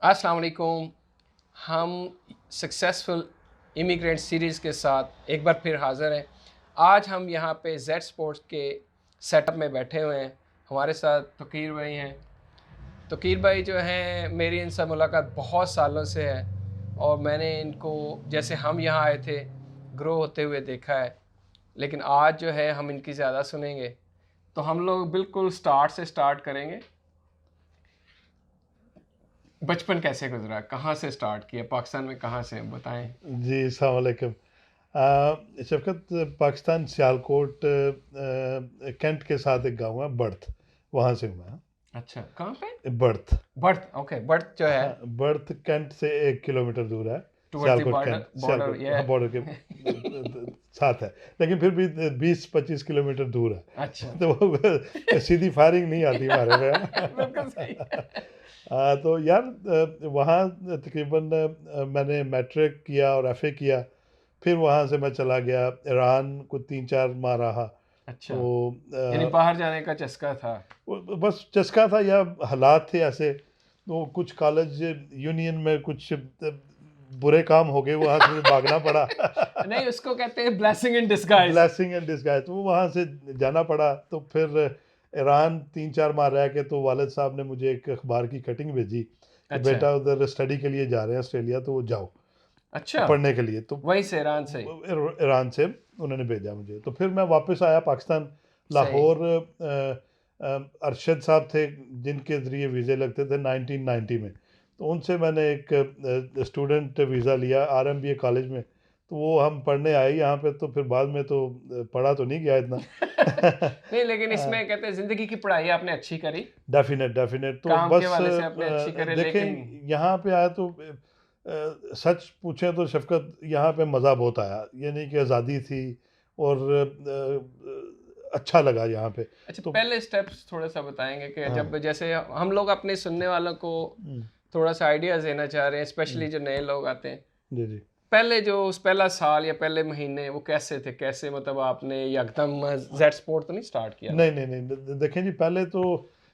अस्सलाम वालेकुम। हम सक्सेसफुल इमिग्रेंट सीरीज़ के साथ एक बार फिर हाज़िर हैं। आज हम यहाँ पे जेड स्पोर्ट्स के सेटअप में बैठे हुए हैं। हमारे साथ तोकीर भाई हैं। तोकीर भाई जो हैं, मेरी इनसे मुलाकात बहुत सालों से है और मैंने इनको जैसे हम यहाँ आए थे ग्रो होते हुए देखा है, लेकिन आज जो है हम इनकी ज़्यादा सुनेंगे। तो हम लोग बिल्कुल स्टार्ट से स्टार्ट करेंगे। बचपन कैसे गुजरा, कहाँ से स्टार्ट किया, पाकिस्तान में कहाँ से, बताएं। जी अस्सलाम वालेकुम। शफ़क़त, पाकिस्तान सियालकोट कैंट के साथ एक गांव है बर्थ, वहाँ से हूँ मैं। अच्छा, कहाँ पे? बर्थ। बर्थ, ओके, बर्थ जो है हाँ, बर्थ कैंट से 1 किलोमीटर दूर है। Towards the Sialkot border, cantt, border Sialkot ये हाँ, बॉर्डर के साथ है, लेकिन फिर भी 20-25 किलोमीटर दूर है। अच्छा। तो वो सीधी फायरिंग नहीं आती हमारे बिल्कुल सही। में। तो यार, वहाँ तकरीबन मैंने मैट्रिक किया और एफए किया। फिर वहाँ से मैं चला गया ईरान, को 3-4 माह रहा। अच्छा, तो यानी बाहर जाने का चस्का था। बस चस्का था या हालात थे ऐसे। तो कुछ कॉलेज यूनियन में कुछ बुरे काम हो गए, वहाँ से मुझे भागना पड़ा। नहीं, उसको कहते हैं blessing in disguise. Blessing and disguise. तो वहाँ से जाना पड़ा। तो फिर ईरान 3-4 माह रह के तो वालिद साहब ने मुझे एक अखबार की कटिंग भेजी कि अच्छा। बेटा उधर स्टडी के लिए जा रहे हैं ऑस्ट्रेलिया, तो वो जाओ अच्छा, पढ़ने के लिए। तो वहीं से, ईरान से ही। ईरान से उन्होंने भेजा मुझे। तो फिर मैं वापस आया पाकिस्तान, सही। लाहौर। अरशद साहब थे जिनके ज़रिए वीज़े लगते थे 1990 में। तो उनसे मैंने एक स्टूडेंट वीज़ा लिया आरएमबीए कॉलेज में। तो वो हम पढ़ने आए यहाँ पे। तो फिर बाद में तो पढ़ा तो नहीं गया इतना। नहीं, लेकिन इसमें कहते हैं जिंदगी की पढ़ाई आपने अच्छी करी, डेफिनेट डेफिनेट। तो काम के बस वाले से आपने अच्छी करे, लेकिन देखें, यहाँ पे आया तो सच पूछें तो शफकत, यहाँ पे मज़ा बहुत आया। ये नहीं कि आज़ादी थी और अच्छा लगा यहाँ पे। अच्छा, तो पहले स्टेप्स थोड़ा सा बताएंगे कि हाँ। जब जैसे हम लोग अपने सुनने वालों को हम्म, थोड़ा सा आइडियाज देना चाह रहे हैं, हम्म, स्पेशली जो नए लोग आते हैं। जी जी। पहले जो उस पहला साल या पहले महीने वो कैसे थे, कैसे मतलब आपने एकदम जेड स्पोर्ट तो नहीं स्टार्ट किया था? नहीं नहीं नहीं, देखें जी, पहले तो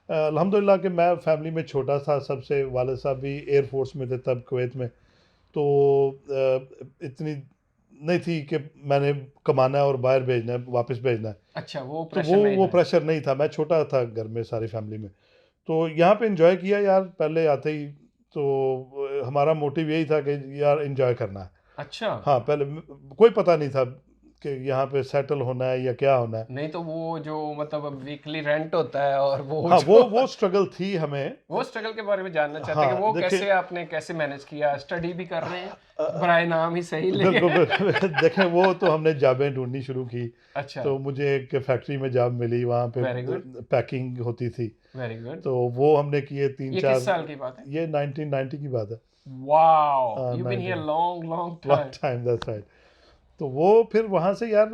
अल्हम्दुलिल्लाह कि मैं फैमिली में छोटा था सबसे। वालिद साहब भी एयर फोर्स में थे तब, कुवैत में। तो इतनी नहीं थी कि मैंने कमाना है और बाहर भेजना है, वापस भेजना है। अच्छा, वो तो प्रेशर नहीं वो था। प्रेशर नहीं था। मैं छोटा था घर में, सारी फैमिली में। तो यहाँ पे एंजॉय किया यार पहले आते ही। तो हमारा मोटिव यही था कि यार एंजॉय करना है। अच्छा। हाँ, पहले कोई पता नहीं था कि यहाँ पे सेटल होना है या क्या होना है। नहीं तो वो जो मतलब वीकली रेंट होता है और वो हाँ, जो वो स्ट्रगल थी हमें। वो स्ट्रगल के बारे में जानना चाहते हैं कि हाँ वो देखिए, कैसे आपने कैसे मैनेज किया, स्टडी भी कर रहे हैं, बराए नाम ही सही, बिल्कुल लेकिन बिल्कुल। देखें, वो तो हमने जॉबें ढूंढनी शुरू की। अच्छा। तो मुझे एक फैक्ट्री में जॉब मिली, वहाँ पे वेरी गुड। पैकिंग होती थी। Very good. तो वो हमने किए तीन ये किस चार साल की बात है? ये 1990 की बात है। Wow, you been here 19 long long long time. Time, that's right. तो वो फिर वहाँ से यार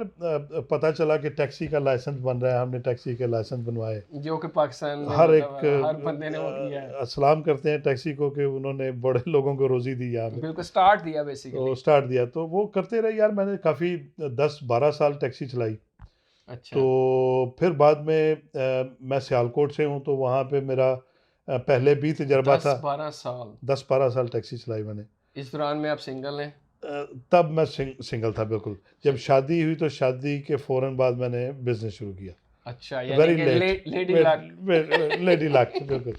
पता चला कि टैक्सी का लाइसेंस बन रहा है। हमने टैक्सी के लाइसेंस बनवाए। जो कि पाकिस्तान में हर एक मतलब हर बंदे ने वो किया है। सलाम करते हैं टैक्सी को कि उन्होंने बड़े लोगों को रोज़ी दी यहाँ पे। बिल्कुल स्टार्ट दिया तो बेसिकली। स्टार्ट दिया, तो वो करते रहे यार। मैंने काफ़ी 10-12 साल टैक्सी चलाई। अच्छा। तो फिर बाद में मैं सियालकोट से हूँ, तो वहाँ पे मेरा पहले भी तजर्बा दस था। बारह साल 10-12 साल टैक्सी चलाई मैंने। इस दौरान में आप सिंगल हैं? तब मैं सिंगल था बिल्कुल। जब सिंगल। शादी हुई तो शादी के फ़ौरन बाद मैंने बिजनेस शुरू किया। अच्छा, यानी वेरी कि late. Lady luck. Lady luck, बिल्कुल। तो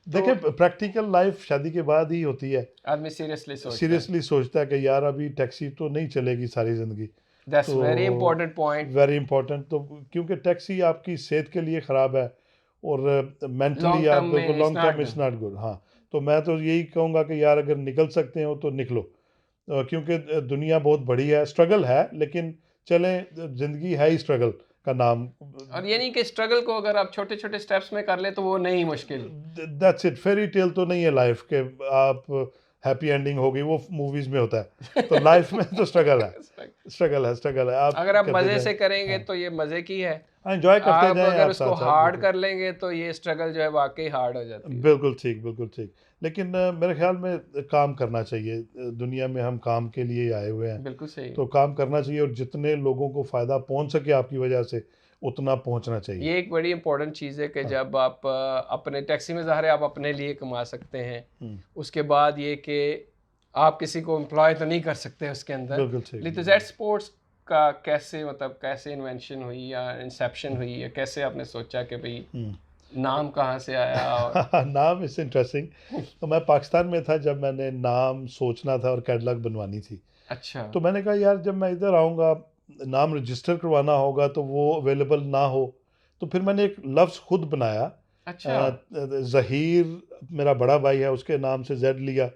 देखिए, प्रैक्टिकल लाइफ शादी के बाद ही होती है। आदमी सीरियसली सोचता है। सीरियसली सोचता है कि यार अभी टैक्सी तो नहीं चलेगी सारी ज़िंदगी। दैट्स तो very important point. Very important. तो क्योंकि टैक्सी आपकी सेहत के लिए ख़राब है और मेंटली लॉन्ग टर्म आप में बिल्कुल it's long not term is good. Not good. हाँ। तो मैं तो यही कहूँगा कि यार अगर निकल सकते हो तो निकलो। क्योंकि दुनिया बहुत बड़ी है, स्ट्रगल है, लेकिन चलें, ज़िंदगी है ही स्ट्रगल का नाम। और ये नहीं कि स्ट्रगल को अगर आप छोटे छोटे स्टेप्स में कर ले तो वो नहीं मुश्किल। That's it. फेरी टेल तो नहीं है लाइफ के आप हैप्पी एंडिंग होगी, वो मूवीज में होता है। तो लाइफ में तो स्ट्रगल है। स्ट्रगल है, आप अगर आप करते मज़े जाएं। से करेंगे हाँ, तो ये मज़े की है। एंजॉय करते आप जाएं अगर आप उसको साथ साथ, हार्ड बिल्कुल। कर लेंगे तो ये स्ट्रगल जो है वाकई हार्ड हो जाती है। बिल्कुल ठीक, बिल्कुल ठीक। लेकिन मेरे ख्याल में काम करना चाहिए। दुनिया में हम काम के लिए आए हुए हैं। बिल्कुल सही। तो काम करना चाहिए, और जितने लोगों को फ़ायदा पहुंच सके आपकी वजह से, उतना पहुंचना चाहिए। ये एक बड़ी इंपॉर्टेंट चीज़ है कि जब आप अपने टैक्सी में ज़ाहिर है आप अपने लिए कमा सकते हैं, उसके बाद ये कि आप किसी को एम्प्लॉय तो नहीं कर सकते उसके अंदर। बिल्कुल ठीक। लेकिन जेड स्पोर्ट्स का कैसे मतलब कैसे इन्वेंशन हुई या इंसेप्शन हुई या कैसे आपने सोचा कि भाई नाम कहाँ से आया? और नाम इज इंटरेस्टिंग। तो मैं पाकिस्तान में था जब मैंने नाम सोचना था और कैटलॉग बनवानी थी। अच्छा, तो मैंने कहा यार जब मैं इधर आऊँगा नाम रजिस्टर करवाना होगा तो वो अवेलेबल ना हो, तो फिर मैंने एक लफ्ज़ खुद बनाया। अच्छा। ज़हीर मेरा बड़ा भाई है उसके नाम से जेड लिया,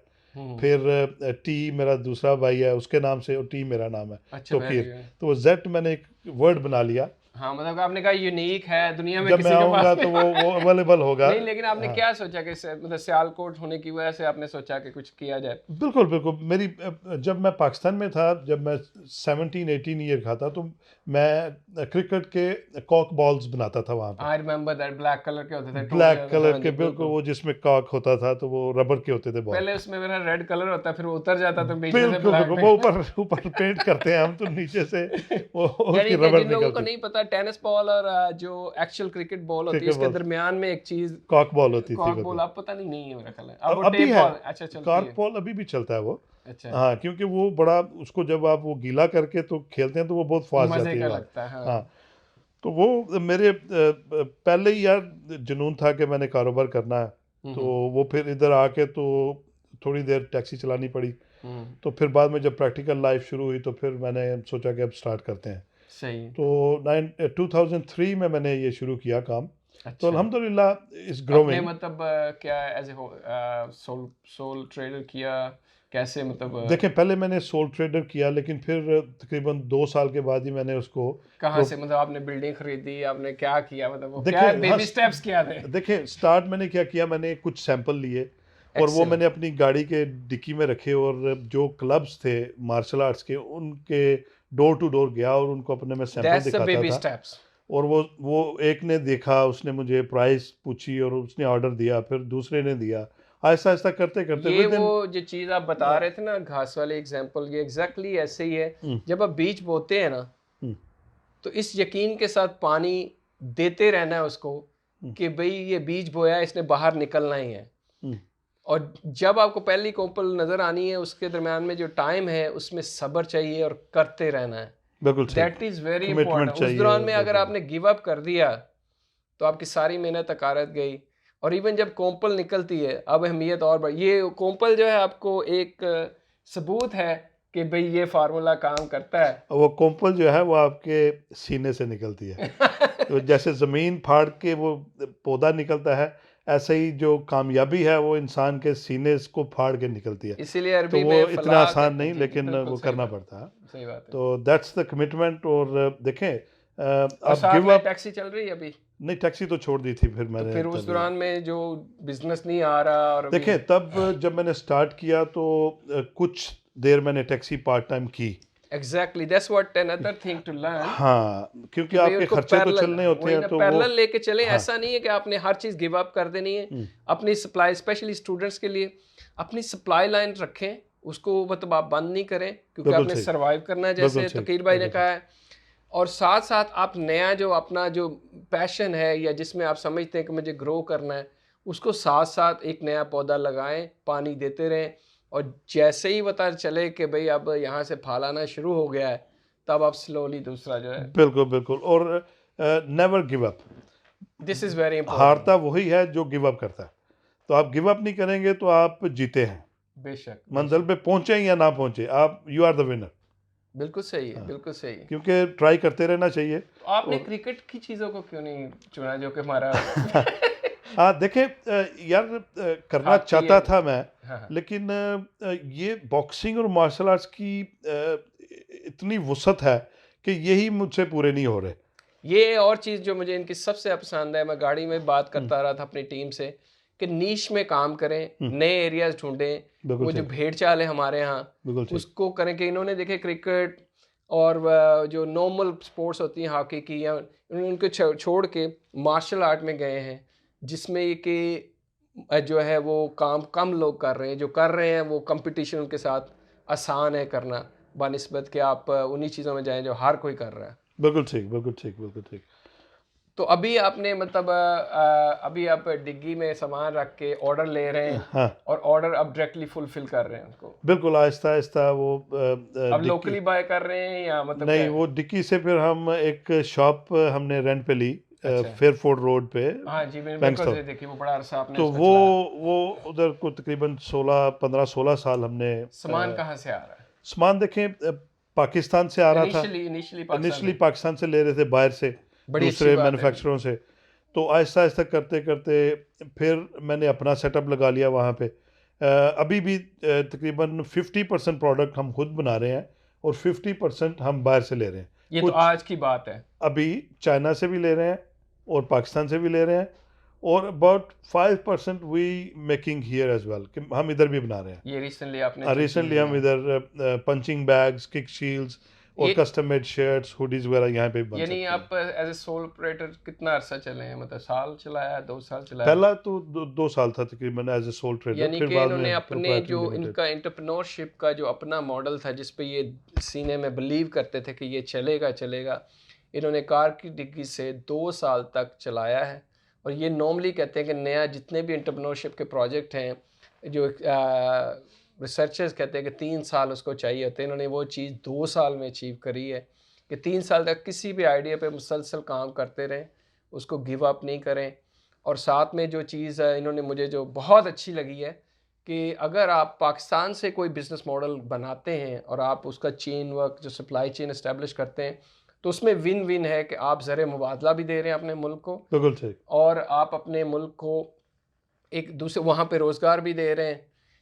फिर टी मेरा दूसरा भाई है उसके नाम से और टी मेरा नाम है अच्छा, वेरी तौकीर, गुड। तो वो जेड मैंने एक वर्ड बना लिया। हाँ, मतलब आपने कहा यूनिक है, दुनिया में जब किसी मैं के आऊँगा पास तो वो अवेलेबल होगा। नहीं, लेकिन आपने हाँ क्या सोचा कि मतलब सियालकोट होने की वजह से आपने सोचा कि कुछ किया जाए? बिल्कुल बिल्कुल। मेरी जब मैं पाकिस्तान में था, जब मैं 17-18 ईयर का था, तो मैं क्रिकेट के कॉक बॉल्स बनाता था वहाँ पे। I remember that, black colour के होते थे, टूट ब्लैक जाते। कलर हाँ के जी, बिल्कुल, बिल्कुल। वो जिसमें कॉक होता था तो वो रबर के होते थे बॉल। पहले उसमें मेरा रेड कलर होता, फिर वो उतर जाता तो बीच में से बिल्कुल ब्लैक बिल्कुल, वो निकल। ऊपर ऊपर पेंट करते हैं हम, तो नीचे से वो यानी उसकी कि रबर जिन लोगों को निकलती। नहीं पता, टेनिस बॉल और जो एक्चुअल क्रिकेट बॉल होती है, क्रिकेट इसके बॉल दरमियान में एक चीज कॉक बॉल होती थी कॉक बॉल, बिल्कुल। अब पता नहीं, नहीं है मेरा ख्याल है अब वो अभी टेप है, बॉल अच्छा चलती कॉर्क है। बॉल अभी भी चलता है वो। अच्छा, हाँ, क्योंकि वो बड़ा, उसको जब आप वो गीला करके तो खेलते हैं तो वो बहुत फास्ट मजे जाती है का बाल। लगता है। हाँ, हाँ, तो वो मेरे पहले ही यार जुनून था कि मैंने कारोबार करना है। तो हम्म, वो फिर इधर आके तो थोड़ी देर टैक्सी चलानी पड़ी। हम्म, तो फिर बाद में जब प्रैक्टिकल लाइफ शुरू हुई तो फिर मैंने सोचा कि अब स्टार्ट करते हैं। सही। तो 2003 में मैंने ये शुरू किया काम। तो अच्छा, अल्हम्दुलिल्लाह इज़ आपने ग्रोइंग। मतलब क्या as a sole sole trader किया कैसे मतलब देखें, पहले मैंने सोल ट्रेडर किया, लेकिन फिर तकरीबन 2 साल के बाद ही मैंने उसको कहाँ प्रो से मतलब आपने बिल्डिंग खरीदी, आपने क्या किया, मतलब वो क्या देखें, हाँ, बेबी स्टेप्स क्या थे? देखें स्टार्ट मैंने क्या किया, मैंने कुछ सैंपल लिए और वो मैंने एक्सेलेंट, अपनी गाड़ी के डिक्की में रखे, और जो क्लब्स थे मार्शल आर्ट्स के उनके डोर टू डोर गया और उनको अपने में सैंपल दैट्स द दिखाता बेबी था। स्टेप्स। और वो एक ने देखा, उसने मुझे प्राइस पूछी और उसने ऑर्डर दिया, फिर दूसरे ने दिया, आहिस्ता आहिस्ता करते करते ये विद वो इन। जो चीज़ आप बता रहे थे ना घास वाले एग्जांपल, ये एग्जैक्टली ऐसे ही है। जब आप बीज बोते हैं ना, तो इस यकीन के साथ पानी देते रहना है उसको कि भाई ये बीज बोया, इसने बाहर निकलना ही है। और जब आपको पहली कोपल नज़र आनी है, उसके दरम्यान में जो टाइम है उसमें सब्र चाहिए और करते रहना है। बिल्कुल ठीक, that is very commitment important. उस चाहिए दौरान में अगर बिल्कुल। आपने गिव अप कर दिया तो आपकी सारी मेहनत अकारत गई। और इवन जब कोम्पल निकलती है, अब अहमियत और बढ़, ये कोम्पल जो है आपको एक सबूत है कि भाई ये फार्मूला काम करता है। और वो कोम्पल जो है वो आपके सीने से निकलती है। तो जैसे ज़मीन फाड़ के वो पौधा निकलता है, ऐसे ही जो कामयाबी है वो इंसान के सीने को फाड़ के निकलती है। इसीलिए तो अरबी वो में इतना फलाह आसान कहते हैं। नहीं, जी जी, लेकिन बिल्कुल वो सही करना बात पड़ता है। है, सही बात है। तो दैट्स द कमिटमेंट। और देखें, और अब साथ गिव में अप टैक्सी चल रही है अभी, नहीं, टैक्सी तो छोड़ दी थी फिर तो मैंने फिर उस तभी। दौरान में जो बिजनेस नहीं आ रहा और अभी। देखें, तब जब मैंने स्टार्ट किया तो कुछ देर मैंने टैक्सी पार्ट टाइम की। Exactly that's what another thing to learn, हाँ, क्योंकि कि भाई आपके उनको खर्चे तो पैरेलल, चलने होते वही हैं ना, तो वो। पैरेलल लेके चले। हाँ, ऐसा नहीं है कि आपने हर चीज़ गिव अप कर देनी है। अपनी सप्लाई, स्पेशली स्टूडेंट्स के लिए अपनी सप्लाई लाइन रखें, उसको मतलब आप बंद नहीं करें, क्योंकि बिल्कुल आपने ठीक, सर्वाइव करना है, बिल्कुल जैसे ठीक, तकीर भाई ने बिल्कुल ठीक। कहा है। और साथ साथ आप नया जो अपना जो पैशन है या जिसमें आप समझते हैं कि मुझे ग्रो करना है, उसको साथ साथ एक नया पौधा लगाएं, पानी देते रहें। और जैसे ही पता चले कि भाई अब यहाँ से फल आना शुरू हो गया है, तब आप स्लोली दूसरा जो है। बिल्कुल बिल्कुल। और never give up. This is very हारता इंपॉर्टेंट। वही है जो गिव अप करता है। तो आप गिव अप नहीं करेंगे तो आप जीते हैं। बेशक, मंजिल बेशक। पे पहुंचे या ना पहुंचे, आप यू आर द विनर। बिल्कुल सही है, हाँ, बिल्कुल सही है। क्योंकि ट्राई करते रहना चाहिए। तो आपने और क्रिकेट की चीज़ों को क्यों नहीं चुना जो कि हमारा हाँ, देखें, यार करना हॉकी चाहता है? था मैं, हाँ, हाँ। लेकिन ये बॉक्सिंग और मार्शल आर्ट्स की इतनी वुसअत है कि यही मुझसे पूरे नहीं हो रहे। ये और चीज़ जो मुझे इनकी सबसे पसंद है, मैं गाड़ी में बात करता रहा था अपनी टीम से, कि नीश में काम करें, नए एरियाज ढूंढें। बिल्कुल वो जो ठीक, भेड़ चाल है हमारे यहाँ, बिल्कुल ठीक। उसको करें। कि इन्होंने देखे क्रिकेट और जो नॉर्मल स्पोर्ट्स होती हैं हॉकी की, या इन्होंने उनको छोड़ के मार्शल आर्ट में गए हैं, जिसमें ये कि जो है वो काम कम लोग कर रहे हैं। जो कर रहे हैं वो कंपटीशन उनके साथ आसान है करना, बानिस्बत कि आप उन्हीं चीज़ों में जाएं जो हर कोई कर रहा है। बिल्कुल ठीक, बिल्कुल ठीक, बिल्कुल ठीक। तो अभी आपने मतलब अभी आप डिग्गी में सामान रख के ऑर्डर ले रहे हैं हाँ और ऑर्डर अब डायरेक्टली फुलफिल कर रहे हैं उनको, बिल्कुल आहिस्ता आहिस्ता वो अब डिक्की लोकली बाय कर रहे हैं या मतलब नहीं क्या है? वो डिक्की से फिर हम एक शॉप हमने रेंट पे ली अच्छा, फेयरफोर्ड रोड पे हाँ जी, मैंने बिल्कुल बैंक्सटाउन। से देखी, वो बड़ा अरसा आपने तो उसको वो चलाया। वो उधर को तकरीबन 16 15 16 साल हमने सामान कहाँ से आ रहा है? सामान देखें पाकिस्तान से आ रहा था। इनिशियली पाकिस्तान इनिशली से। पाकिस्तान से ले रहे थे बाहर से, बड़ी अच्छी दूसरे बात है। मैन्युफैक्चररों से। तो आहिस्ता आहिस्ता करते करते फिर मैंने अपना सेटअप लगा लिया वहाँ पे। अभी भी तकरीबन 50% प्रोडक्ट हम खुद बना रहे हैं और 50% हम बाहर से ले रहे हैं। ये तो कुछ आज की बात है। अभी चाइना से भी ले रहे हैं और पाकिस्तान से भी ले रहे हैं और about 5% we making here as well कि हम इधर भी बना रहे हैं। ये रिसेंटली आपने जो रिसेंटली चीज़ हम बनाई। इधर पंचिंग बैग्स, किक शील्ड्स और ये कस्टम मेड शर्ट्स, हुडीज वगैरह यहाँ पे भी बन यानी सकते हैं। आप एज ए सोल ऑपरेटर कितना अरसा चले हैं, मतलब साल चलाया, 2 साल चलाया? पहला तो 2 साल था तकरीबन एज ए सोल ट्रेडर, यानी फिर कि बाद इन्होंने में अपने जो प्रोप्राइटरी लिमिटेड। इनका एंटरप्रेन्योरशिप का जो अपना मॉडल था जिस पे ये सीने में बिलीव करते थे कि ये चलेगा चलेगा, इन्होंने कार की डिग्गी से 2 साल तक चलाया है। और ये नॉर्मली कहते हैं कि नया जितने भी एंटरप्रेन्योरशिप के प्रोजेक्ट हैं, जो रिसर्चर्स कहते हैं कि 3 साल उसको चाहिए होते हैं, इन्होंने वो चीज़ 2 साल में अचीव करी है कि 3 साल तक किसी भी आइडिया पे मुसलसल काम करते रहें, उसको गिव अप नहीं करें। और साथ में जो चीज़ इन्होंने मुझे जो बहुत अच्छी लगी है कि अगर आप पाकिस्तान से कोई बिज़नेस मॉडल बनाते हैं और आप उसका चेन वर्क जो सप्लाई चेन इस्टेब्लिश करते हैं, तो उसमें विन विन है कि आप ज़र मुबादला भी दे रहे हैं अपने मुल्क को, बिल्कुल सही। और आप अपने मुल्क को एक दूसरे वहाँ पे रोज़गार भी दे रहे हैं,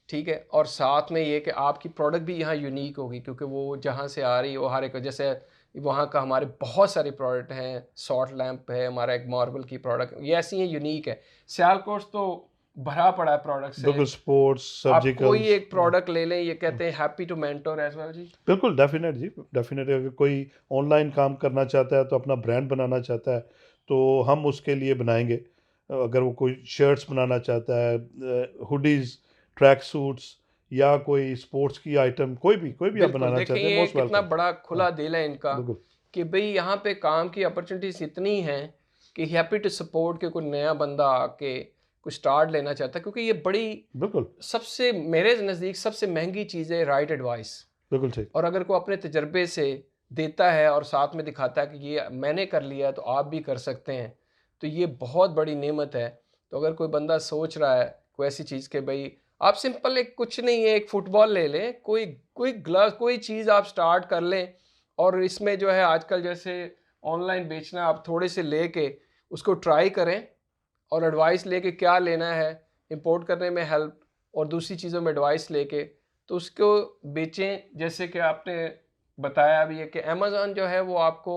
ठीक है। और साथ में ये कि आपकी प्रोडक्ट भी यहाँ यूनिक होगी क्योंकि वो जहाँ से आ रही है वो हर एक, जैसे वहाँ का हमारे बहुत सारे प्रोडक्ट हैं, सॉल्ट लैंप है हमारा, एक मार्बल की प्रोडक्ट, ये ऐसी हैं यूनिक है। सियालकोट तो भरा पड़ा है प्रोडक्ट से। बिल्कुल स्पोर्ट्स, आप कोई सर्जिकल्स। एक प्रोडक्ट ले लें, ये कहते हैं happy to mentor as well जी। बिल्कुल डेफिनेट जी, डेफिनेट। अगर कोई ऑनलाइन काम करना चाहता है तो अपना ब्रांड बनाना चाहता है तो हम उसके लिए बनाएंगे। अगर वो कोई शर्ट्स बनाना चाहता है, हुडीज, ट्रैक सूट्स या कोई स्पोर्ट्स की आइटम, कोई भी आप बिल्कुल, बनाना देखें चाहते हैं, ये मोस्ट कितना वेलकम। बड़ा खुला हाँ दिल है इनका बिल्कुल कि भाई यहाँ पे काम की अपॉर्चुनिटीज इतनी हैं कि हैप्पी टू सपोर्ट के कोई नया बंदा आके कुछ स्टार्ट लेना चाहता है, क्योंकि ये बड़ी बिल्कुल सबसे मेरे नज़दीक सबसे महंगी चीज़ है राइट एडवाइस। बिल्कुल सही। और अगर कोई अपने तजर्बे से देता है और साथ में दिखाता है कि ये मैंने कर लिया है तो आप भी कर सकते हैं, तो ये बहुत बड़ी नेमत है। तो अगर कोई बंदा सोच रहा है कोई ऐसी चीज़ के भाई आप सिंपल एक कुछ नहीं है, एक फुटबॉल ले लें, कोई कोई ग्लव कोई चीज़ आप स्टार्ट कर लें, और इसमें जो है आजकल जैसे ऑनलाइन बेचना, आप थोड़े से लेके उसको ट्राई करें और एडवाइस लेके क्या लेना है, इंपोर्ट करने में हेल्प और दूसरी चीज़ों में एडवाइस लेके तो उसको बेचें। जैसे कि आपने बताया भी है कि अमेज़ॉन जो है वो आपको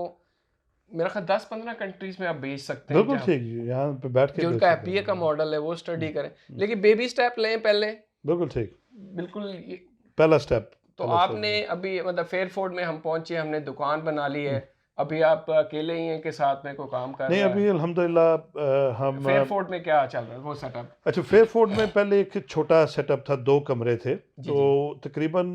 मेरा ख्याल 10-15 कंट्रीज़ में आप बेच सकते हैं, बिल्कुल जहाँ ठीक जी, यहाँ पे बैठ के जो बेच उनका सकते एफबीए का हैं। मॉडल है वो स्टडी करें, हम्म, लेकिन बेबी स्टेप लें पहले। बिल्कुल ठीक। बिल्कुल पहला स्टेप। तो आपने अभी मतलब फेयरफोर्ड में हम पहुंचे, हमने दुकान बना ली है, अभी आप अकेले ही हैं कि साथ में कोई काम कर नहीं रहा अभी है? अल्हम्दुलिल्लाह हम फेयरफोर्ड में क्या चल रहा है वो सेटअप? अच्छा फेयरफोर्ड में पहले एक छोटा सेटअप था, 2 कमरे थे। जी तो जी, तकरीबन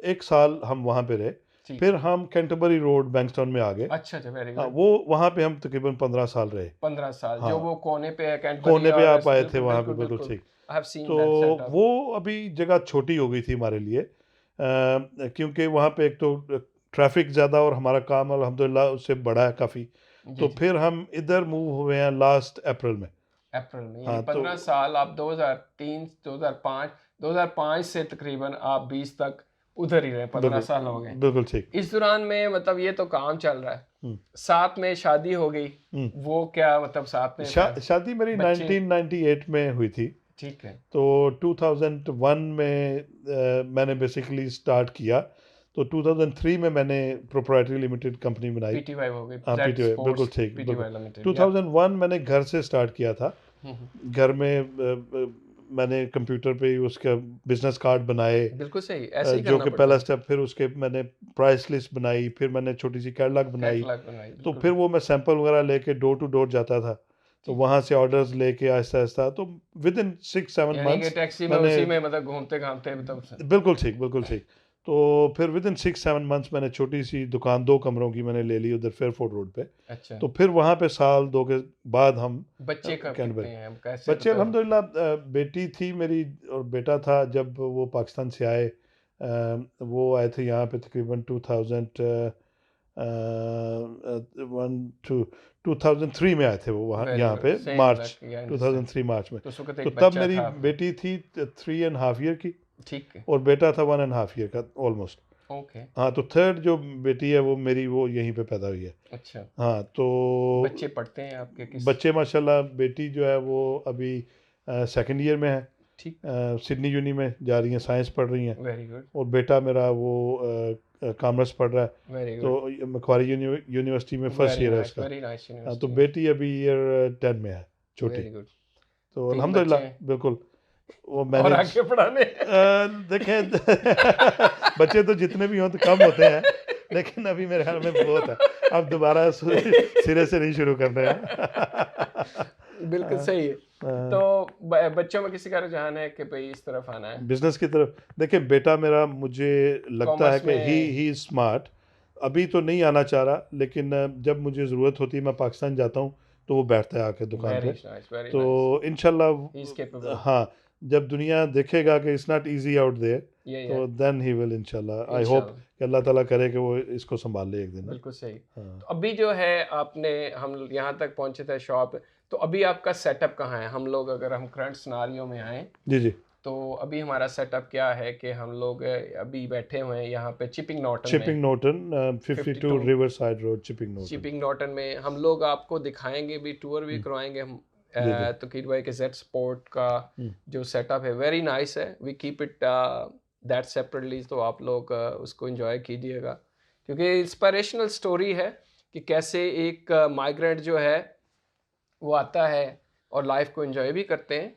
1 साल हम वहाँ पे रहे। ठीक फिर है। हम कैंटरबरी रोड बैंक्सटाउन में आ गए। अच्छा अच्छा, वेरी हाँ गुड। वो वहाँ पे हम तकरीबन 15 साल रहे। 15 साल जो हाँ वो कोने पे है कैंटबरी, कोने पे और आप आए थे बिल्कुल वहाँ पे, बिल्कुल बिल्कुल बिल्कुल, ठीक। आई हैव सीन तो दैट सेटअप। वो अभी जगह छोटी हो गई थी हमारे लिए, क्योंकि वहाँ पे एक तो ट्रैफिक ज़्यादा और हमारा काम अल्हम्दुलिल्लाह उससे बड़ा है काफ़ी। जी तो जी, फिर हम इधर मूव हुए हैं लास्ट अप्रैल में। अप्रैल में, यानी हाँ तो 15 साल आप 2003 2005 2005 से तकरीबन आप 20 तक उधर ही रहे, 15 साल हो गए। बिल्कुल बिल्कुल ठीक। इस दौरान में मतलब ये तो काम चल रहा है, हम्म, साथ में शादी हो गई, हम्म। वो क्या मतलब साथ में था, शादी मेरी बच्चे? 1998 में हुई थी। ठीक है, तो 2001 में मैंने बेसिकली स्टार्ट किया। तो 2003 में मैंने प्रोप्राइटरी लिमिटेड कंपनी बनाई। पीटीवाई हो गई, हाँ जेड पीटीओ बिल्कुल स्पोर्ट्स ठीक, बिल्कुल। पीटीवाई लिमिटेड या? 2001 मैंने घर से स्टार्ट किया था। हम्म, घर में मैंने कंप्यूटर पे ही उसका बिजनेस कार्ड बनाए, बिल्कुल सही, ऐसे ही जो करना कि पड़ता पहला है। स्टेप। फिर उसके मैंने प्राइस लिस्ट बनाई, फिर मैंने छोटी सी कैटलॉग बनाई। कैटलॉग बनाई, तो बिल्कुल। फिर वो मैं सैंपल वगैरह लेके डोर टू डोर जाता था। तो ठीक है, वहाँ से ऑर्डर्स लेके आहिस्ता आहिस्ता, तो विद इन 6-7 यानी कि मंथ्स टैक्सी में मैंने उसी में मतलब घूमते घामते मतलब बिल्कुल ठीक, बिल्कुल ठीक। तो फिर विद इन 6-7 मंथ्स मैंने छोटी सी दुकान 2 कमरों की मैंने ले ली उधर फेयरफोर्ट रोड पे। अच्छा, तो फिर वहाँ पे साल 2 के बाद हम बच्चे कब कितने कैनबरा। हैं? कैसे बच्चे मतलब अल्हम्दुलिल्लाह बेटी थी मेरी और बेटा था जब वो पाकिस्तान से आए। वो आए थे यहाँ पे तकरीबन 2003 में आए थे वो वहाँ वेरी यहाँ गुड, पे सेम मार्च लाइक या अंडरस्टैंड। 2003 मार्च में। तो उस वक़्त तो एक तब बच्चा मेरी था आपका। बेटी थी 3.5 ईयर की ठीक है, और बेटा था 1.5 ईयर का ऑलमोस्ट। ओके, हाँ तो थर्ड जो बेटी है वो मेरी वो यहीं पे पैदा हुई है। अच्छा। हाँ तो बच्चे पढ़ते हैं आपके किस बच्चे माशाल्लाह बेटी जो है वो अभी सेकंड ईयर में है। ठीक, सिडनी यूनी में जा रही हैं, साइंस पढ़ रही हैं। वेरी गुड, और बेटा मेरा वो कॉमर्स पढ़ रहा है। वेरी तो गुड, मक्वारी यूनिवर्सिटी में फर्स्ट ईयर है उसका। वेरी नाइस हाँ, तो यूनिवर्सिटी है, बेटी अभी ईयर 10 में है, छोटी। Very good. तो 3 बच्चे अल्हम्दुलिल्लाह हैं बिल्कुल वो और मैनेज। आगे पढ़ाने देखें बच्चे तो जितने भी हों तो कम होते हैं, लेकिन अभी मेरे ख्याल में बहुत है। अब दोबारा सिरे से नहीं शुरू करना है। बिल्कुल सही है। तो बच्चों में किसी का रुझान है कि भई इस तरफ आना है? बिजनेस की तरफ देखिए बेटा मेरा मुझे लगता है कॉमर्स कि में ही स्मार्ट। अभी तो नहीं आना चाह रहा, लेकिन जब मुझे ज़रूरत होती है मैं पाकिस्तान जाता हूँ तो वो बैठता है आके दुकान पे। वेरी तो नाइस, ही इज़ इंशाल्लाह कैपेबल। हाँ, जब दुनिया देखेगा कि it's not easy out there या तो देन ही विल इंशाल्लाह। आई होप इंशाल्लाह, कि अल्लाह ताला करे कि वो इसको संभाल ले एक दिन ना। बिल्कुल सही। हाँ तो अभी जो है आपने हम यहाँ तक पहुँचे थे शॉप, तो अभी आपका सेटअप कहाँ है? हम लोग अगर हम करंट सिनेरियो में आएँ, जी जी। तो अभी हमारा सेटअप क्या है कि हम लोग अभी बैठे हुए हैं यहाँ पे चिपिंग नॉर्टन में, chipping नोटन 52 52 river side road chipping नोटन। Chipping Norton में हम लोग आपको दिखाएंगे भी, टूर भी करवाएंगे हम। जी जी। तकीर भाई के जेड स्पोर्ट का जो सेटअप है वेरी नाइस है, we keep it that separately, तो आप लोग उसको एंजॉय कीजिएगा क्योंकि इंस्पिरेशनल स्टोरी है कि कैसे एक माइग्रेंट जो है वो आता है और लाइफ को एंजॉय भी करते हैं।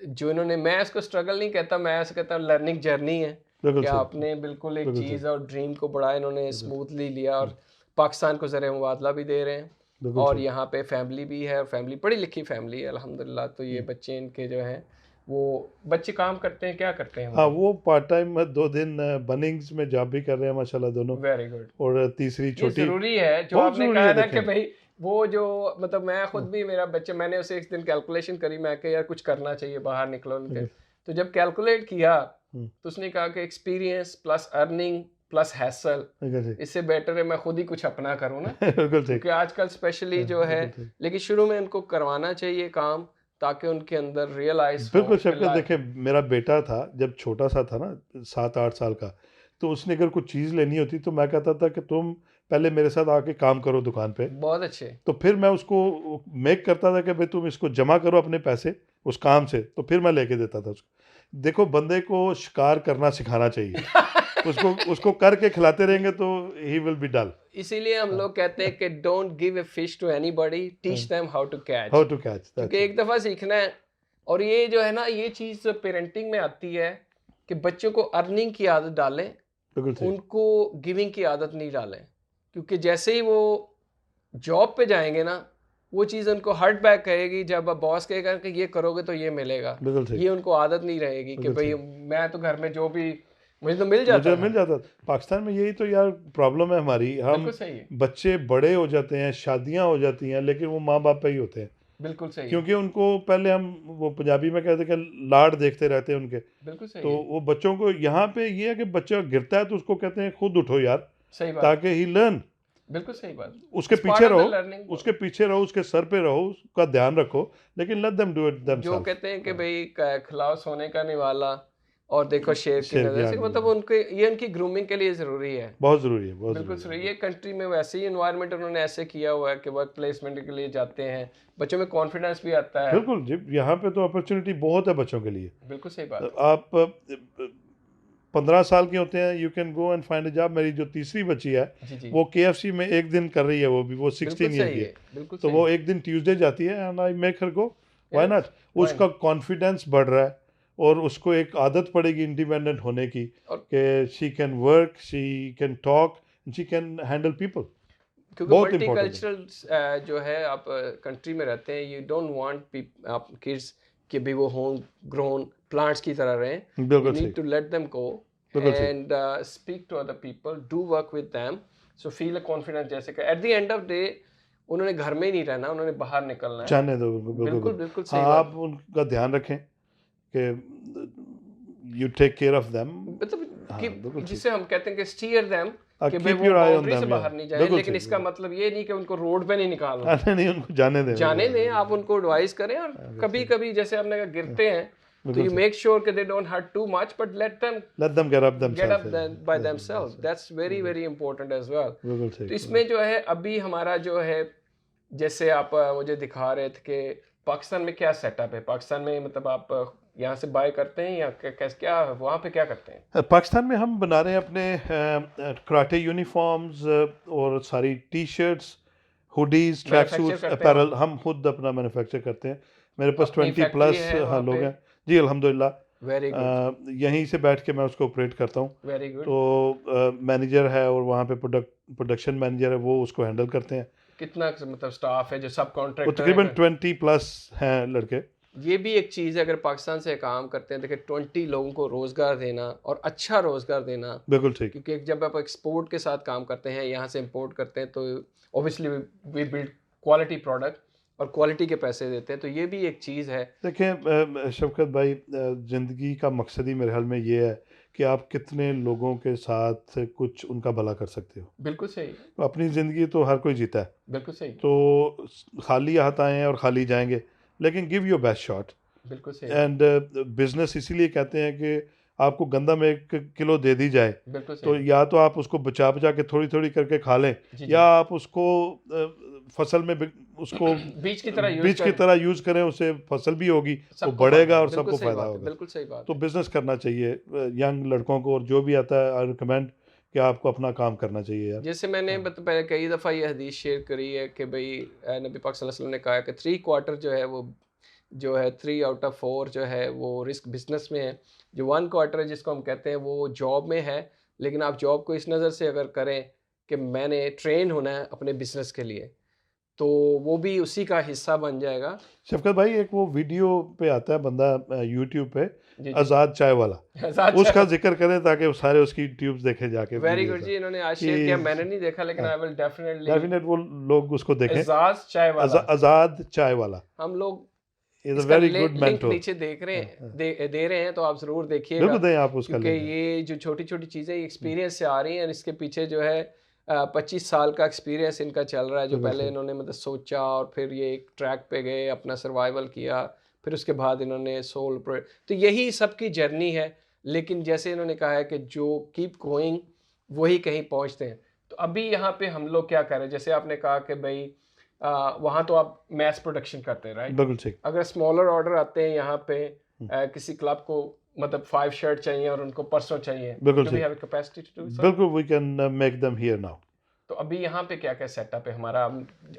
जो इन्होंने, मैं इसको स्ट्रगल नहीं कहता, मैं ऐसा कहता हूँ लर्निंग जर्नी है बिल्कुल कि सही। आपने बिल्कुल एक बिल्कुल सही। चीज़ और ड्रीम को बड़ा इन्होंने स्मूथली लिया और पाकिस्तान को ज़र मुबादला भी दे रहे हैं बिल्कुल और सही। यहाँ पे फैमिली भी है, फैमिली पढ़ी लिखी फैमिली है अल्हम्दुलिल्लाह। तो ये बच्चे इनके जो हैं वो बच्चे काम करते हैं, क्या करते हैं हाँ वो? वो पार्ट टाइम 2 दिन बनिंग्स में जॉब भी कर रहे हैं माशाल्लाह दोनों। वेरी गुड, और तीसरी ये छोटी ज़रूरी है जो बहुत आपने ज़रूरी कहा है ना कि देखें। भाई वो जो मतलब मैं खुद भी, मेरा बच्चा, मैंने उसे एक दिन कैलकुलेशन करी, मैं कहा यार कुछ करना चाहिए, बाहर निकलो निकल। तो जब कैलकुलेट किया तो उसने कहा कि experience plus earning plus hassle, बिल्कुल सही। इससे बेटर है मैं खुद ही कुछ अपना करूँ ना, बिल्कुल सही। क्योंकि आजकल स्पेशली जो है, बिल्कुल सही। लेकिन शुरू में इनको करवाना चाहिए काम ताकि उनके अंदर रियलाइज हो बिल्कुल कि शफ़क़त देखें मेरा बेटा था जब छोटा सा था ना 7-8 साल का, तो उसने अगर कुछ चीज़ लेनी होती तो मैं कहता था कि तुम पहले मेरे साथ आके काम करो दुकान पे। बहुत अच्छे, तो फिर मैं उसको मेक करता था कि भाई तुम इसको जमा करो अपने पैसे उस काम से, तो फिर मैं लेके देता था उसको। देखो बंदे को शिकार करना सिखाना चाहिए। उसको उसको करके खिलाते रहेंगे तो ही विल बी डल। इसीलिए हम लोग कहते हैं कि don't give a fish to anybody, teach them how to catch. How to catch क्योंकि दैट्स इट। एक दफ़ा सीखना है। और ये जो है ना, ये चीज़ पेरेंटिंग में आती है कि बच्चों को अर्निंग की आदत डालें, बिल्कुल सही। उनको गिविंग की आदत नहीं डालें, क्योंकि जैसे ही वो जॉब पे जाएंगे ना, वो चीज़ उनको हर्ट बैक करेगी। जब बॉस कहेगा कि ये करोगे तो ये मिलेगा, बिल्कुल सही। ये उनको आदत नहीं रहेगी कि बिल्कुल भाई सही। मैं तो घर में जो भी मुझे तो मिल जाता मुझे था। मिल जाता था। पाकिस्तान में यही तो यार प्रॉब्लम है हमारी। हम बिल्कुल सही है, बच्चे बड़े हो जाते हैं, शादियां हो जाती हैं, लेकिन वो माँ बाप पे ही होते हैं। बिल्कुल सही है, क्योंकि उनको पहले हम वो पंजाबी में कहते हैं कि लाड देखते रहते हैं उनके। बिल्कुल सही तो है, वो बच्चों को यहाँ पे ये है कि बच्चा गिरता है तो उसको कहते हैं खुद उठो यार, सही बात, ताकि ही लर्न। बिल्कुल सही बात। उसके इट्स पार्ट पीछे ऑफ द रहो, लर्निंग। उसके पीछे रहो, उसके सर पे रहो, उसका ध्यान रखो, लेकिन लेट देम डू इट जो देमसेल्फ। कहते हैं कि भाई खिलाओ सोने का निवाला और देखो शेर की शेर की नज़र से, आंख में मतलब उनके ये उनकी ग्रूमिंग के लिए ज़रूरी है। बहुत ज़रूरी है, बहुत बिल्कुल ज़रूरी सही, है। ये कंट्री में वैसे ही इन्वायरमेंट उन्होंने ऐसे किया हुआ है कि वर्क प्लेसमेंट के लिए जाते हैं, बच्चों में कॉन्फिडेंस भी आता है। बिल्कुल जी, यहाँ पे तो अपॉर्चुनिटी बहुत है बच्चों के लिए। बिल्कुल सही बात है। आप 15 साल के होते हैं, you can go and find a job. मेरी जो तीसरी बच्ची है जी जी, वो केएफसी में एक दिन कर रही है, वो बिल्कुल 16 ईयर सही की है, है। बिल्कुल तो सही वो है। एक दिन ट्यूसडे जाती है and I make her go, why yes, not. Why उसका कॉन्फिडेंस बढ़ रहा है और उसको एक आदत पड़ेगी इंडिपेंडेंट होने की और कि she can work, she can talk, she can handle people. क्योंकि बहुत इंपॉर्टेंट है। मल्टीकल्चरल जो है, आप कंट्री में रहते हैं, यू डोंट वांट आप किड्स कि भी वो होम ग्रोन प्लांट्स की तरह रहें। यू बिल्कुल सही। Need to let them go बिल्कुल सही। and speak to other people, do work with them, so feel a confidence जैसे कि at the end of day उन्होंने घर में ही नहीं रहना, उन्होंने बाहर निकलना है। जाने दो, बिल्कुल बिल्कुल बिल्कुल बिल्कुल। बिल्कुल हाँ, सही बात। आप उनका ध्यान रखें कि you take care of them. मतलब हाँ, कि बिल्कुल ठीक। जिसे हम कहते हैं कि steer them, कि भाई कीप वो योर आई ऑन बाउंड्री से देम, बाहर नहीं जाए, बिल्कुल लेकिन ठीक, इसका बिल्कुल। मतलब ये नहीं कि उनको रोड पे नहीं निकालना। नहीं नहीं, उनको जाने दें, जाने बिल्कुल, दें, आप उनको एडवाइस करें, और कभी कभी जैसे आपने कहा गिरते हैं तो बिल्कुल यू सही। मेक श्योर कि they don't hurt too much, but let them let them get up get up themselves. by themselves. That's very very important as well. बिल्कुल सही। तो इसमें जो है अभी हमारा जो है, जैसे आप मुझे दिखा रहे थे कि पाकिस्तान में क्या सेटअप है, पाकिस्तान में मतलब आप यहाँ से बाय करते हैं या क्या वहाँ पे क्या करते हैं? पाकिस्तान में हम बना रहे हैं अपने कराटे यूनिफॉर्म्स और सारी T shirts, hoodies, track Manufacture suits, करते हैं अपैरल हम खुद अपना मैन्युफैक्चर करते हैं। मेरे पास अपनी 20 फैक्ट्री प्लस है वहाँ लोग पे? हैं जी, अल्हम्दुलिल्लाह। वेरी गुड, यहीं से बैठ के मैं उसको ऑपरेट करता हूँ। Very good. तो मैनेजर है और वहाँ पे प्रोडक्शन मैनेजर है, वो उसको हैंडल करते हैं। कितना मतलब स्टाफ है जो सब वो कॉन्ट्रैक्टर तकरीबन है? 20 प्लस हैं लड़के। ये भी एक चीज़ है, अगर पाकिस्तान से काम करते हैं, देखिए 20 लोगों को रोज़गार देना और अच्छा रोज़गार देना, बिल्कुल ठीक। क्योंकि जब आप एक्सपोर्ट के साथ काम करते हैं, यहाँ से इंपोर्ट करते हैं, तो obviously we build quality product और क्वालिटी के पैसे देते हैं, तो ये भी एक चीज़ है। देखें शफ़क़त भाई, ज़िंदगी का मकसद ही मेरे ख्याल में ये है कि आप कितने लोगों के साथ कुछ उनका भला कर सकते हो। बिल्कुल सही, तो अपनी ज़िंदगी तो हर कोई जीता है, बिल्कुल सही, तो खाली हाथ आए हैं और खाली जाएंगे, लेकिन गिव योर बेस्ट शॉट। बिल्कुल सही, एंड बिजनेस इसीलिए कहते हैं कि आपको गंदम 1 किलो दे दी जाए, बिल्कुल तो सही। या तो आप उसको बचा बचा के थोड़ी थोड़ी करके खा लें, जी या जी, आप उसको फसल में उसको बीज की तरह यूज़ बीज की करें, तरह यूज़ करें, उससे फसल भी होगी, वो सबको बढ़ेगा फायदा, और बिल्कुल सबको सही फ़ायदा बात है, होगा। बिल्कुल सही बात तो है। बिज़नेस करना चाहिए यंग लड़कों को, और जो भी आता है आई रिकमेंड कि आपको अपना काम करना चाहिए यार। जैसे मैंने पहले कई दफ़ा ये हदीस शेयर करी है कि भाई नबी पाक सल्लल्लाहु अलैहि वसल्लम ने कहा है कि 3/4 जो है वो, जो है 3 आउट ऑफ 4 जो है वो रिस्क बिजनेस में है, जो 1/4 है जिसको हम कहते हैं वो जॉब में है। लेकिन आप जॉब को इस नज़र से अगर करें कि मैंने ट्रेन होना है अपने बिजनेस के लिए, तो वो भी उसी का हिस्सा बन जाएगा। शफकत भाई, एक वो वीडियो पे आता है बंदा यूट्यूब पे, जी जी, आज़ाद चाय वाला, उसका जिक्र करें ताकि वो सारे उसकी ट्यूब्स देखे जाके वेरी वीडियो गुड सा जी, इन्होंने आज शेयर किया, मैंने कि नहीं देखा, लेकिन आई विल डेफिनेटली। डेफिनेट वो लोग उसको देखें। एजाज चाय वाला, आज़ाद चाय वाला हम लोग इज़ अ इसका वेरी गुड लिंक मेंटोर। नीचे देख रहे हैं, दे रहे हैं, तो आप ज़रूर देखिएगा, बिल्कुल दें आप उसका क्योंकि लिंक। ये जो छोटी छोटी चीज़ें एक्सपीरियंस से आ रही हैं, इसके पीछे जो है 25 साल का एक्सपीरियंस इनका चल रहा है, जो बिल्कुल पहले सही। इन्होंने मतलब सोचा और फिर ये एक ट्रैक पे गए, अपना सर्वाइवल किया, फिर उसके बाद इन्होंने सोल प्रोजेक्ट, तो यही सबकी जर्नी है। लेकिन जैसे इन्होंने कहा है कि जो कीप गोइंग वही कहीं पहुंचते हैं। तो अभी यहाँ पे हम लोग क्या कर रहे हैं, जैसे आपने कहा कि भाई वहाँ तो आप मैस प्रोडक्शन करते हैं, राइट? बिल्कुल सही। अगर स्मॉलर ऑर्डर आते हैं यहाँ पे, किसी क्लब को मतलब 5 शर्ट चाहिए और उनको परसों चाहिए, बिल्कुल डू वी सही। Have capacity to do so? बिल्कुल, we can make them here now. तो अभी यहाँ पे क्या क्या सेटअप है हमारा?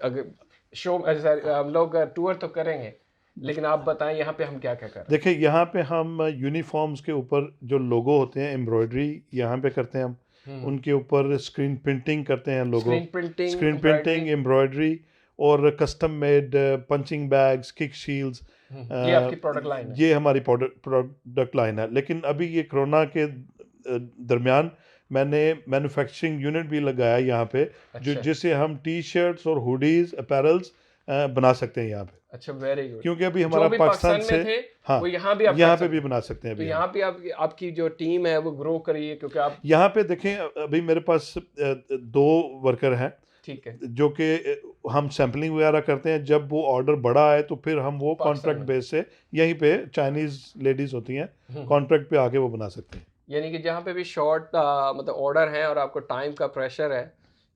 अगर शो हम लोग टूर तो करेंगे, लेकिन आप बताएं यहाँ पे हम क्या क्या कर रहे हैं? देखिए, यहाँ पे हम यूनिफॉर्म्स के ऊपर जो लोगो होते हैं, एम्ब्रॉयडरी यहाँ पे करते हैं हम। उनके ऊपर स्क्रीन प्रिंटिंग करते हैं logo, screen printing, screen printing, embroidery, और custom made punching bags, kick shields. ये आपकी प्रोडक्ट लाइन है? ये हमारी प्रोडक्ट लाइन है। लेकिन अभी ये कोरोना के दरमियान मैंने मैन्युफैक्चरिंग यूनिट भी लगाया यहाँ पे, जो अच्छा जिससे हम टी शर्ट्स और हुडीज, अपैरल्स बना सकते हैं यहाँ पे। अच्छा, वेरी गुड। क्योंकि अभी जो हमारा भी पाकिस्तान पाकिस्तान से, में थे हाँ, वो यहाँ भी आप यहाँ कर पे सकते भी हैं। बना सकते हैं तो अभी यहाँ पे आपकी जो टीम है वो ग्रो करी है, क्योंकि आप, यहाँ पे देखें अभी मेरे पास 2 वर्कर हैं, ठीक है, जो कि हम सैम्पलिंग वगैरह करते हैं। जब वो ऑर्डर बड़ा आए तो फिर हम वो पाकिस्तान कॉन्ट्रैक्ट में। बेस से, यहीं पे चाइनीज़ लेडीज़ होती हैं, कॉन्ट्रैक्ट पे आके वो बना सकते हैं। यानी कि जहाँ पे भी शॉर्ट मतलब ऑर्डर है और आपको टाइम का प्रेशर है,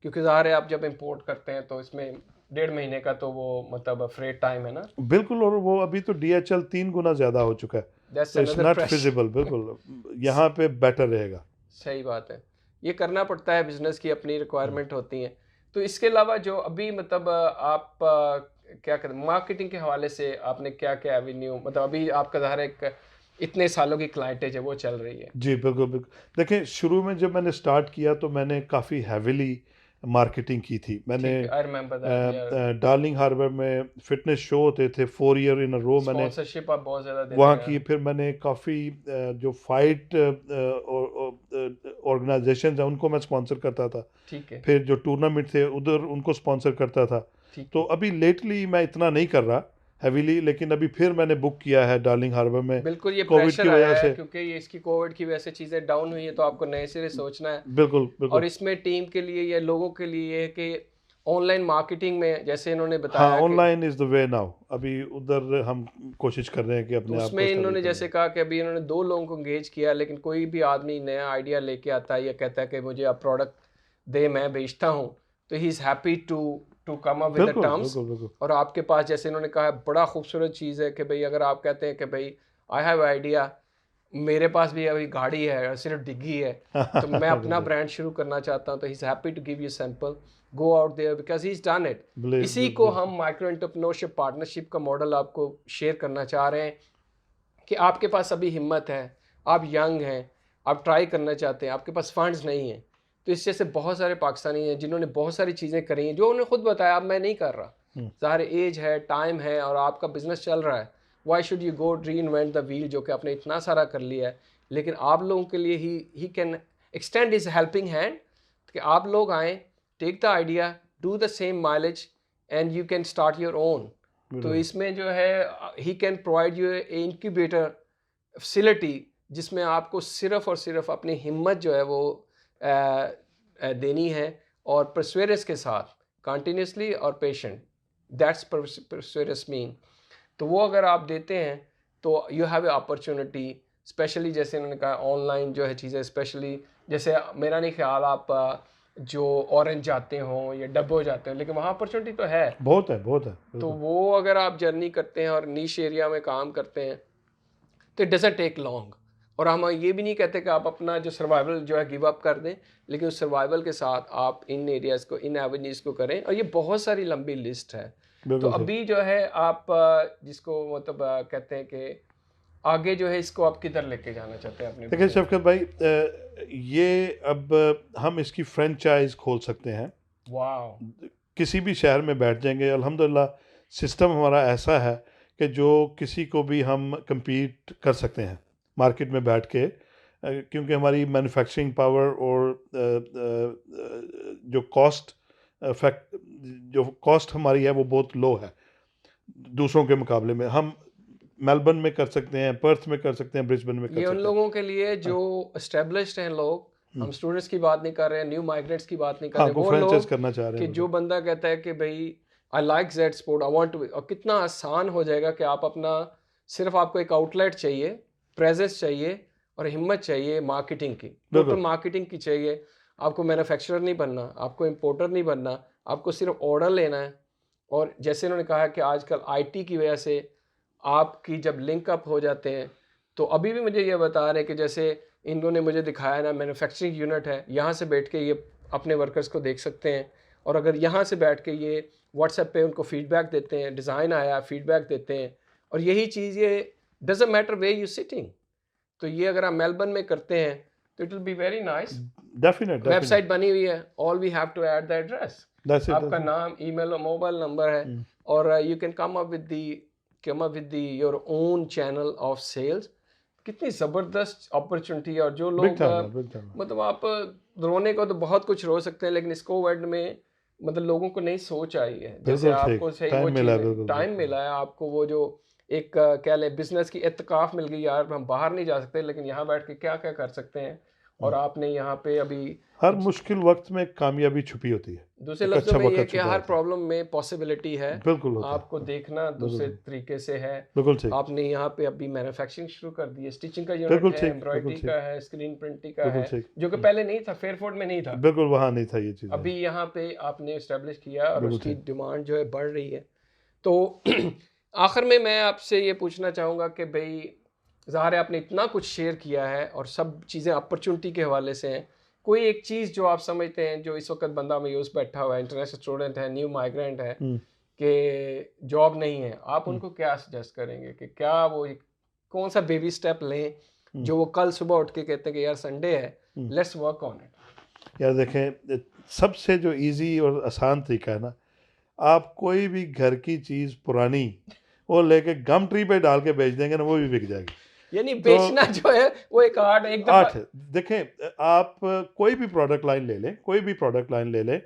क्योंकि ज़ाहिर है आप जब इंपोर्ट करते हैं तो इसमें 1.5 महीने का तो वो मतलब फ्रेट टाइम है ना, बिल्कुल, और वो अभी तो DHL 3 गुना ज़्यादा हो चुका है, दैट्स तो it's another not pressure. Feasible. बिल्कुल यहाँ पे बेटर रहेगा। सही बात है, ये करना पड़ता है, बिजनेस की अपनी रिक्वायरमेंट होती है। तो इसके अलावा जो अभी मतलब आप क्या कहते हैं, मार्केटिंग के हवाले से आपने क्या क्या एवेन्यू, मतलब अभी आपका ज़ाहिर है एक इतने सालों की क्लाइंटेज है वो चल रही है? जी बिल्कुल बिल्कुल। देखिए, शुरू में जब मैंने स्टार्ट किया तो मैंने काफ़ी हैविली मार्केटिंग की थी मैंने। I remember that. Darling Harbour में फिटनेस शो होते थे 4 ईयर इन अ रो, मैंने स्पॉन्सरशिप आप बहुत ज्यादा देते वहाँ हैं। की। फिर मैंने काफ़ी जो फाइट ऑर्गेनाइजेशन है उनको मैं स्पॉन्सर करता था। ठीक है, फिर जो टूर्नामेंट थे उधर उनको स्पॉन्सर करता था। ठीक तो है। अभी लेटली मैं इतना नहीं कर रहा हैवीली, लेकिन अभी फिर मैंने बुक किया है डार्लिंग हार्बर में बिल्कुल ये कोविड की प्रेशर आया वजह है से। क्योंकि ये इसकी कोविड की वजह से चीज़ें डाउन हुई है, तो आपको नए सिरे सोचना है। बिल्कुल और बिल्कुल। इसमें टीम के लिए या लोगों के लिए ये है कि ऑनलाइन मार्केटिंग में जैसे इन्होंने हाँ, बताया कि, online is the way now. अभी उधर हम कोशिश कर रहे हैं कि तो अपने आप उसमें को इन्होंने इस्टेब्लिश जैसे करें। कहा कि अभी इन्होंने 2 लोगों को एंगेज किया, लेकिन कोई भी आदमी नया आइडिया लेके आता है या कहता है कि मुझे आप प्रोडक्ट दे, मैं बेचता हूँ, तो he is happy to come up with the बिल्कुल टर्म्स। बिल्कुल बिल्कुल। और आपके पास जैसे इन्होंने कहा है, बड़ा खूबसूरत चीज़ है कि भाई अगर आप कहते हैं कि भाई आई हैव आइडिया, मेरे पास भी अभी गाड़ी है और सिर्फ डिग्गी है, तो मैं अपना बिल्कुल। ब्रांड शुरू करना चाहता हूँ, तो he is happy to give you sample, go out there because he is done it. इसी को हम माइक्रो एंटरप्रेन्योरशिप पार्टनरशिप का मॉडल आपको शेयर करना चाह रहे हैं कि आपके पास अभी हिम्मत है, आप यंग हैं, आप ट्राई करना चाहते हैं, आपके पास फंड्स नहीं हैं, तो इस जैसे बहुत सारे पाकिस्तानी हैं जिन्होंने बहुत सारी चीज़ें करी हैं जो उन्होंने खुद बताया, अब मैं नहीं कर रहा, ज़ाहिर एज है, टाइम है और आपका बिजनेस चल रहा है, वाई शुड यू गो री इन्वेंट द व्हील, जो कि आपने इतना सारा कर लिया है। लेकिन आप लोगों के लिए he can extend is helping hand, कि आप लोग आएँ, take the idea, do the same mileage and you can start your own. तो इसमें जो है he can provide you incubator facility, जिसमें आपको सिर्फ और सिर्फ अपनी हिम्मत जो है वो देनी है, और परसवेरेंस के साथ कंटिन्यूसली और पेशेंट, दैट्स परसवेरेंस मीन। तो वो अगर आप देते हैं तो you have a opportunity, specially जैसे उन्होंने कहा ऑनलाइन जो है चीज़ें, स्पेशली जैसे मेरा नहीं ख्याल आप जो ऑरेंज जाते हो या डब्बो जाते हो, लेकिन वहाँ अपॉर्चुनिटी तो है। बहुत है बहुत है तो बिल्कुल। वो अगर आप जर्नी करते हैं और नीश एरिया में काम करते हैं, तो इट डजेंट टेक लॉन्ग। और हम ये भी नहीं कहते कि आप अपना जो सर्वाइवल जो है गिव अप कर दें, लेकिन उस सर्वाइवल के साथ आप इन एरियाज़ को, इन एवेन्यूज़ को करें, और ये बहुत सारी लंबी लिस्ट है। तो बिल्कुल सही। अभी जो है आप जिसको मतलब कहते हैं कि आगे जो है इसको आप किधर लेके जाना चाहते हैं अपने देखिए business शफकत भाई, ये अब हम इसकी फ्रेंचाइज खोल सकते हैं। में? वाह, किसी भी शहर में बैठ जाएंगे, अल्हम्दुलिल्लाह सिस्टम हमारा ऐसा है कि जो किसी को भी हम compete कर सकते हैं मार्केट में बैठ के, क्योंकि हमारी मैन्युफैक्चरिंग पावर और जो कॉस्ट फैक्ट जो कॉस्ट हमारी है वो बहुत लो है दूसरों के मुकाबले में। हम मेलबर्न में कर सकते हैं, पर्थ में कर सकते हैं, ब्रिस्बेन में कर ये उन सकते हैं। लोगों के लिए जो एस्टेब्लिश्ड हैं लोग, हम स्टूडेंट्स की बात नहीं कर रहे हैं, न्यू माइग्रेंट्स की बात नहीं कर हाँ, रहे, वो वो फ्रेंचाइज लोग करना चाह रहे कि हैं जो बिल्कुल। बंदा कहता है कि भाई I like Z sport, I want to, और कितना आसान हो जाएगा कि आप अपना, सिर्फ आपको एक आउटलेट चाहिए, प्रेजेंस चाहिए और हिम्मत चाहिए मार्केटिंग की, टोटल बिल्कुल मार्केटिंग की चाहिए। आपको मैन्युफैक्चरर नहीं बनना, आपको इम्पोर्टर नहीं बनना, आपको सिर्फ ऑर्डर लेना है। और जैसे उन्होंने कहा कि आजकल आईटी की वजह से आपकी जब लिंक अप हो जाते हैं, तो अभी भी मुझे ये बता रहे हैं कि जैसे इन्होंने मुझे दिखाया ना, मैन्युफैक्चरिंग यूनिट है, यहाँ से बैठ के ये अपने वर्कर्स को देख सकते हैं, और अगर यहाँ से बैठ के ये व्हाट्सएप पे उनको फीडबैक देते हैं, डिज़ाइन आया फीडबैक देते हैं, और यही चीज़ ये doesn't matter way you sitting, तो ये अगर आप मेलबर्न में करते हैं तो it will be very nice. Definite website बनी हुई है, all we have to add the address, that's आपका इट। नाम, ईमेल और मोबाइल नंबर है, और you can come up with the your own channel of sales. कितनी ज़बरदस्त अपॉर्चुनिटी है। और जो बिग लोग टाइम है बिग टाइम। मतलब आप रोने को तो बहुत कुछ रो सकते हैं, लेकिन इस कोविड में मतलब लोगों को नई सोच आई है, जैसे बिल्कुल ठीक, आपको सही वो टाइम मिला है, चीज़ें, बिल्कुल टाइम बिल्कुल। मिला है आपको, वो जो एक कह लें बिजनेस की इत्तेकाफ मिल गई, यार हम बाहर नहीं जा सकते लेकिन यहाँ बैठ के क्या क्या कर सकते हैं, और आपने यहाँ पे अभी हर मुश्किल वक्त में कामयाबी छुपी होती है, दूसरे एक लफ्ज़ों अच्छा में ये है वक्त कि छुपा हर होता है। प्रॉब्लम में पॉसिबिलिटी है, बिल्कुल होता आपको है। देखना बिल्कुल दूसरे ठीक, तरीके से है। बिल्कुल ठीक, आपने यहाँ पे अभी मैन्युफैक्चरिंग शुरू कर दी है, स्टिचिंग का यूनिट बिल्कुल है, ठीक, बिल्कुल एम्ब्रॉयडरी ठीक, का है, स्क्रीन प्रिंटिंग का बिल्कुल है, ठीक। जो कि पहले नहीं था, फेयरफोर्ड में नहीं था, बिल्कुल वहाँ नहीं था ये चीज़। अभी यहाँ पे आपने इस्टेब्लिश किया और बिल्कुल उसकी ठीक। डिमांड जो है बढ़ रही है। तो आखिर में मैं आपसे ये पूछना चाहूँगा कि भाई ज़ाहिर है आपने इतना कुछ शेयर किया है और सब चीज़ें अपॉर्चुनिटी के हवाले से हैं, कोई एक चीज़ जो आप समझते हैं जो इस वक्त बंदा मायूस बैठा हुआ है, इंटरनेशनल स्टूडेंट है, न्यू माइग्रेंट है, कि जॉब नहीं है, आप उनको क्या सजेस्ट करेंगे कि क्या वो कौन सा बेबी स्टेप लें जो वो कल सुबह उठ के कहते हैं कि यार संडे है, लेट्स वर्क ऑन इट? यार देखें, सबसे जो इजी और आसान तरीका है ना, आप कोई भी घर की चीज़ पुरानी वो लेके गम ट्री पे डाल के बेच देंगे ना, वो भी बिक जाएगी। यानी तो बेचना जो है वो एक आर्ट, एक दफा आठ देखें, आप कोई भी प्रोडक्ट लाइन ले लें, कोई भी प्रोडक्ट लाइन ले लें,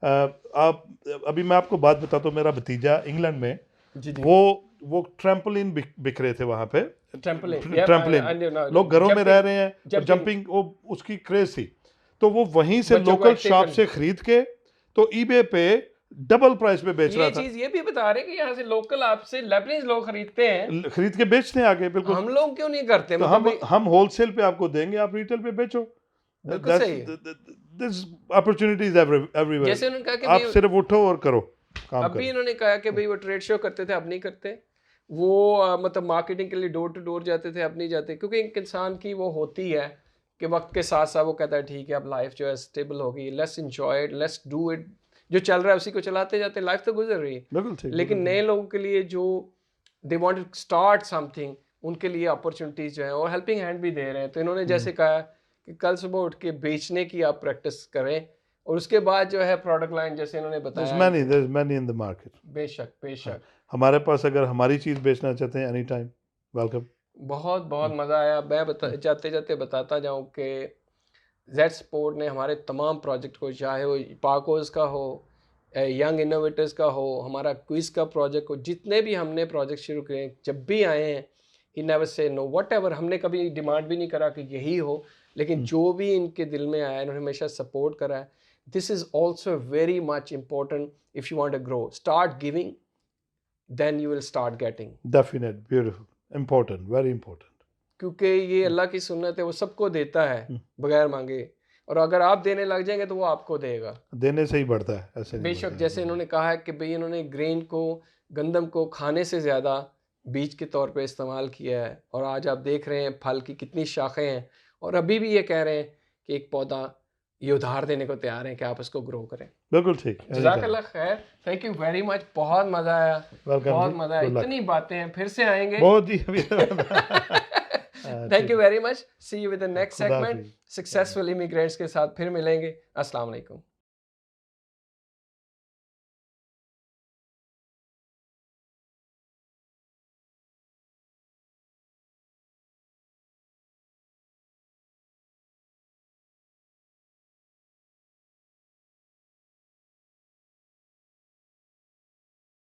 आप अभी मैं आपको बात बताता हूँ। मेरा भतीजा इंग्लैंड में, जी जी वो ट्रैम्पोलिन बिक रहे थे वहाँ पे। ट्रैम्पोलिन, ट्रैम्पोलिन लोग घरों में रह रहे हैं और जंपिंग वो उसकी क्रेज थी, तो वो वहीं से बच्चों को लोकल एक्टिव शॉप करने। से खरीद के तो ईबे पे डबल प्राइस पे बेच ये रहा था। चीज ये भी बता रहे हैं कि यहाँ से लोकल आपसे लेबनीज लोग खरीदते हैं, खरीद के बेचते हैं आगे, बिल्कुल। हम लोग क्यों नहीं करते? तो मतलब हम होलसेल पे आपको देंगे, आप रिटेल पे बेचो। बिल्कुल सही है। This opportunities everywhere. जैसे उन्होंने कहा कि आप भाई, सिर्फ उठो और करो, काम अब भी करो। इन्होंने कहा कि भाई वो ट्रेड शो करते थे, अब नहीं करते। वो मतलब मार्केटिंग के लिए डोर टू डोर जाते थे, अब नहीं जाते, क्योंकि एक इंसान की वो होती है कि वक्त के साथ साथ वो कहता है ठीक है अब लाइफ जो है स्टेबल होगी, let's enjoy it, let's do it, जो चल रहा है उसी को चलाते जाते, लाइफ तो गुजर रही है। बिल्कुल ठीक। लेकिन नए लोगों के लिए जो they want to start something, उनके लिए अपॉर्चुनिटीज जो है और हेल्पिंग हैंड भी दे रहे हैं। तो इन्होंने जैसे कहा कि कल सुबह उठ के बेचने की आप प्रैक्टिस करें, और उसके बाद जो है प्रोडक्ट लाइन जैसे इन्होंने बताया। there's many in the market। बेशक बेशक। हमारे पास अगर हमारी चीज़ बेचना चाहते हैं, एनी टाइम वेलकम। बहुत बहुत मज़ा आया। मैं जाते जाते बताता जाऊं कि जेड स्पोर्ट ने हमारे तमाम प्रोजेक्ट को, चाहे वो पाकोस का हो, यंग इनोवेटर्स का हो, हमारा क्विज का प्रोजेक्ट हो, जितने भी हमने प्रोजेक्ट शुरू किए, जब भी आए हैं he never say no, whatever, हमने कभी डिमांड भी नहीं करा कि यही हो, लेकिन जो भी इनके दिल में आया इन्होंने हमेशा सपोर्ट करा है। This is also very much important if you want to grow, start giving, then you will start getting. Definite, beautiful, important, very important. क्योंकि ये अल्लाह की सुन्नत है, वो सबको देता है बगैर मांगे, और अगर आप देने लग जाएंगे तो वो आपको देगा। देने से ही बढ़ता है, ऐसे नहीं बेशक। बढ़ता है। जैसे इन्होंने कहा है कि भाई इन्होंने ग्रेन को, गंदम को खाने से ज़्यादा बीज के तौर पे इस्तेमाल किया है, और आज आप देख रहे हैं फल की कितनी शाखें हैं, और अभी भी ये कह रहे हैं कि एक पौधा ये उधार देने को तैयार है कि आप उसको ग्रो करें। बिल्कुल ठीक। जज़ाकल्लाह खैर, थैंक यू वेरी मच, बहुत मज़ा आया, वेलकम बहुत जी, मज़ा आया। good luck। इतनी बातें हैं, फिर से आएंगे। बहुत जी। Thank you very much, see you with the next खुदा सेगमेंट। हाफिज़। सक्सेसफुल इमिग्रेंट्स के साथ फिर मिलेंगे। अस्सलाम वालेकुम।